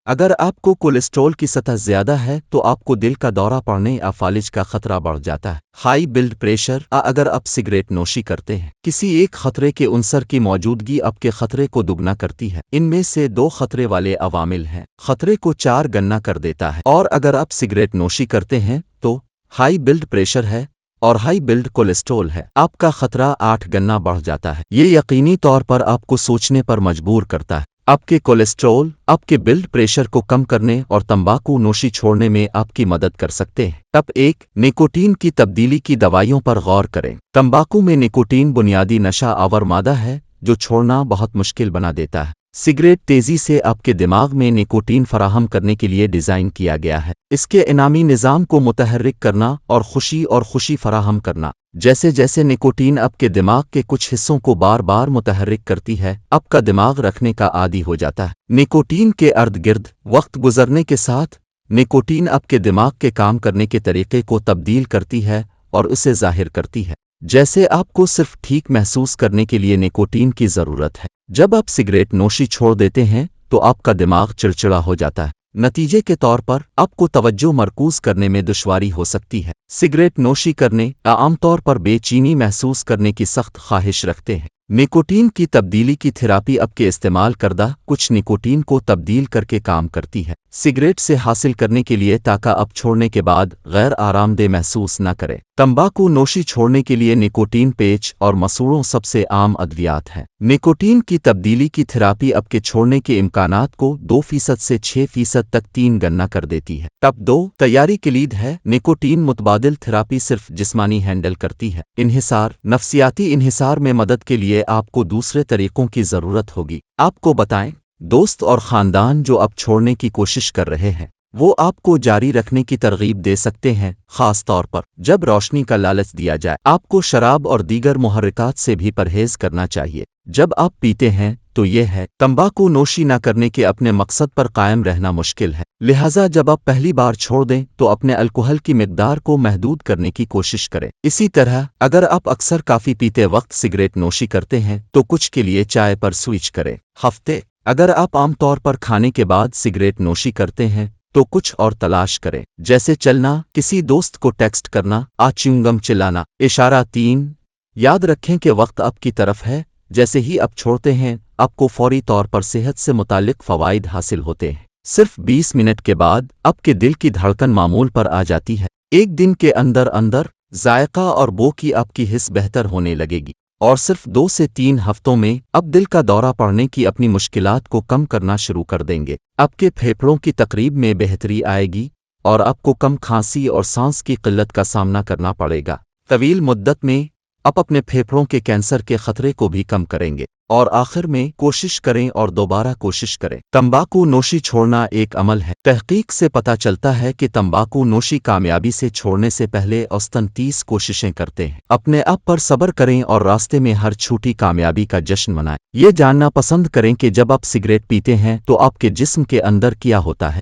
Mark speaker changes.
Speaker 1: اگر آپ کو کولیسٹرول کی سطح زیادہ ہے تو آپ کو دل کا دورہ پڑنے یا فالج کا خطرہ بڑھ جاتا ہے۔ ہائی بلڈ پریشر اگر آپ سگریٹ نوشی کرتے ہیں، کسی ایک خطرے کے عنصر کی موجودگی آپ کے خطرے کو دگنا کرتی ہے۔ ان میں سے 2 خطرے والے عوامل ہیں، خطرے کو 4 گنا کر دیتا ہے۔ اور اگر آپ سگریٹ نوشی کرتے ہیں تو ہائی بلڈ پریشر ہے اور ہائی بلڈ کولیسٹرول ہے، آپ کا خطرہ 8 گنا بڑھ جاتا ہے۔ یہ یقینی طور پر آپ کو سوچنے پر مجبور کرتا ہے۔ آپ کے کولیسٹرول، آپ کے بلڈ پریشر کو کم کرنے اور تمباکو نوشی چھوڑنے میں آپ کی مدد کر سکتے ہیں۔ ٹپ 1، نکوٹین کی تبدیلی کی دوائیوں پر غور کریں۔ تمباکو میں نکوٹین بنیادی نشہ آور مادہ ہے جو چھوڑنا بہت مشکل بنا دیتا ہے۔ سگریٹ تیزی سے آپ کے دماغ میں نکوٹین فراہم کرنے کے لیے ڈیزائن کیا گیا ہے۔ اس کے انعامی نظام کو متحرک کرنا اور خوشی فراہم کرنا۔ جیسے جیسے نکوٹین آپ کے دماغ کے کچھ حصوں کو بار بار متحرک کرتی ہے، آپ کا دماغ رکھنے کا عادی ہو جاتا ہے۔ نکوٹین کے ارد گرد وقت گزرنے کے ساتھ نکوٹین آپ کے دماغ کے کام کرنے کے طریقے کو تبدیل کرتی ہے اور اسے ظاہر کرتی ہے، جیسے آپ کو صرف ٹھیک محسوس کرنے کے لیے نکوٹین کی ضرورت ہے۔ جب آپ سگریٹ نوشی چھوڑ دیتے ہیں تو آپ کا دماغ چڑچڑا ہو جاتا ہے۔ نتیجے کے طور پر آپ کو توجہ مرکوز کرنے میں دشواری ہو سکتی ہے۔ سگریٹ نوشی کرنے عام طور پر بے چینی محسوس کرنے کی سخت خواہش رکھتے ہیں۔ نکوٹین کی تبدیلی کی تھراپی آپ کے استعمال کردہ کچھ نکوٹین کو تبدیل کر کے کام کرتی ہے۔ سگریٹ سے حاصل کرنے کے لیے تاکہ آپ چھوڑنے کے بعد غیر آرام دہ محسوس نہ کریں۔ تمباکو نوشی چھوڑنے کے لیے نکوٹین پیچ اور مسوڑوں سب سے عام ادویات ہیں۔ نکوٹین کی تبدیلی کی تھراپی آپ کے چھوڑنے کے امکانات کو 2% سے 6% تک 3 گنا کر دیتی ہے۔ ٹپ 2، تیاری کلید ہے۔ نکوٹین متبادل تھراپی صرف جسمانی ہینڈل کرتی ہے۔ انحصار، نفسیاتی انحصار میں مدد کے لیے آپ کو دوسرے طریقوں کی ضرورت ہوگی۔ آپ کو بتائیں، دوست اور خاندان جو اب چھوڑنے کی کوشش کر رہے ہیں وہ آپ کو جاری رکھنے کی ترغیب دے سکتے ہیں، خاص طور پر جب روشنی کا لالچ دیا جائے۔ آپ کو شراب اور دیگر محرکات سے بھی پرہیز کرنا چاہیے۔ جب آپ پیتے ہیں تو یہ ہے، تمباکو نوشی نہ کرنے کے اپنے مقصد پر قائم رہنا مشکل ہے، لہٰذا جب آپ پہلی بار چھوڑ دیں تو اپنے الکحل کی مقدار کو محدود کرنے کی کوشش کریں۔ اسی طرح اگر آپ اکثر کافی پیتے وقت سگریٹ نوشی کرتے ہیں تو کچھ کے لیے چائے پر سوئچ کریں۔ ہفتے، اگر آپ عام طور پر کھانے کے بعد سگریٹ نوشی کرتے ہیں تو کچھ اور تلاش کریں، جیسے چلنا، کسی دوست کو ٹیکسٹ کرنا، چیونگم چلانا۔ اشارہ 3، یاد رکھیں کہ وقت آپ کی طرف ہے۔ جیسے ہی آپ چھوڑتے ہیں آپ کو فوری طور پر صحت سے متعلق فوائد حاصل ہوتے ہیں۔ صرف 20 منٹ کے بعد آپ کے دل کی دھڑکن معمول پر آ جاتی ہے۔ ایک دن کے اندر ذائقہ اور بو کی آپ کی حس بہتر ہونے لگے گی، اور صرف 2 سے 3 ہفتوں میں آپ دل کا دورہ پڑنے کی اپنی مشکلات کو کم کرنا شروع کر دیں گے۔ آپ کے پھیپھڑوں کی تقریب میں بہتری آئے گی اور آپ کو کم کھانسی اور سانس کی قلت کا سامنا کرنا پڑے گا۔ طویل مدت میں آپ اپنے پھیپھڑوں کے کینسر کے خطرے کو بھی کم کریں گے۔ اور آخر میں کوشش کریں اور دوبارہ کوشش کریں۔ تمباکو نوشی چھوڑنا ایک عمل ہے۔ تحقیق سے پتہ چلتا ہے کہ تمباکو نوشی کامیابی سے چھوڑنے سے پہلے اوسطاً 30 کوششیں کرتے ہیں۔ اپنے آپ پر صبر کریں اور راستے میں ہر چھوٹی کامیابی کا جشن منائیں۔ یہ جاننا پسند کریں کہ جب آپ سگریٹ پیتے ہیں تو آپ کے جسم کے اندر کیا ہوتا ہے۔